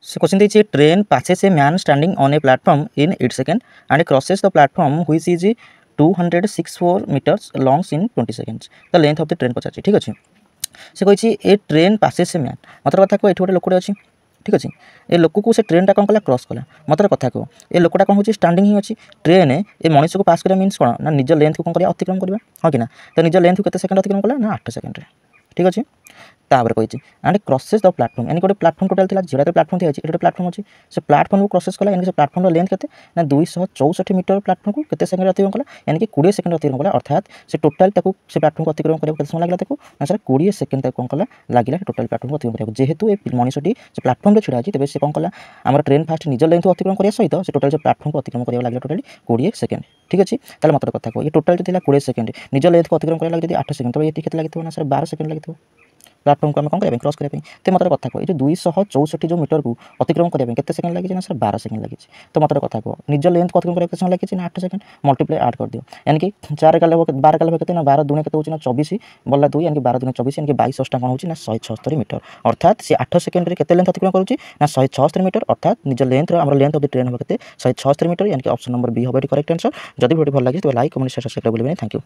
So question is train passes a man standing on a platform in 8 seconds and crosses the platform which is 264 meters long in 20 seconds. The length of the train पचार ठीक अच्छे से कही ए train passes a man मतलब कथा कह ये गोटे लोकटे अच्छी ठीक अच्छे ए लोक को से ट्रेन टा कौन कला क्रॉस कला मतलब कथा कह ए लोकटा कौन हो स्टांडिंग ही अच्छी ट्रेन ए मनीष को पास करा मीन्स कौन ना निज लेंथ को कौन कर अतिक्रम करवा हाँ कि ना तो निज लेंथ को केते सेकंड अतिक्रम कला ना 8 सेकंड ठीक अच्छे तापर कही एंड क्रॉसेस द प्लाटफॉर्म यानी गोटे प्लाटफॉर्म टोटाल था जोड़ा प्लाटफॉर्म थी ये प्लाटफॉर्म अच्छी से प्लाटफॉर्म को क्रॉसेस कला यानी प्लाटफॉर्म लेंथ के 264 मीटर प्लाटफॉर्म को केते सेकंड अतिक्रम कला यानी कि 20 सेकंड अतिक्रम कला अर्थात से टोटाल से प्लाटफॉर्म को अतिक्रम करने को समय लगला ना सर 20 सेकंड कौन कला लगे टोटाल प्लाटफॉर्म को अतिक्रम करने जेहेतु ये मनीषटी से प्लाटफॉर्म छुड़ा है तेज से कौन कला आम ट्रेन फास्ट निज लेंथ को अतिक्रम करने सहित से टोटाल प्लाटफॉर्म को अतिक्रम करने लगे टोटाली 20 सेकंड ठीक अच्छे ताल मतलब कथा कह ये टोटाल जो 20 सेकंड निज लेंथ को अतिक्रम करने लगे 8 सेकंड तो ये लगे ना सर 12 सेकंड लगे प्लाटफॉर्म को आम कौन करें क्रॉस करें तो मतलब कथा कह ये 264 जो मीटर को अतिक्रम करने के सेकंड लगे ना सर 12 सेकंड लगे तो मतलब कथा कह निज लेंथ को अतिक्रम करने समय लगे ना 8 सेकंड मल्टीप्लाई ऐड कर दियो यानी कि 4 का 12 का लगते ना 12 दूने के होना 24 बल्ला 2 यानी कि 12 दूने 24 यानी कि 22 अष्टा कौन होना 176 मीटर अर्थात से 8 सेकंड में केते लेंथ अतिक्रम करुच्ची ना 176 मीटर अर्थात निज लेंथ आम लेंथ ऑफ द ट्रेन होते 176 मीटर यानी कि ऑप्शन नंबर बी होगा करेक्ट आंसर जब वीडियो भल लगे तो लाइक कमेंट शेयर सब्सक्राइब भूलिए थैंक यू।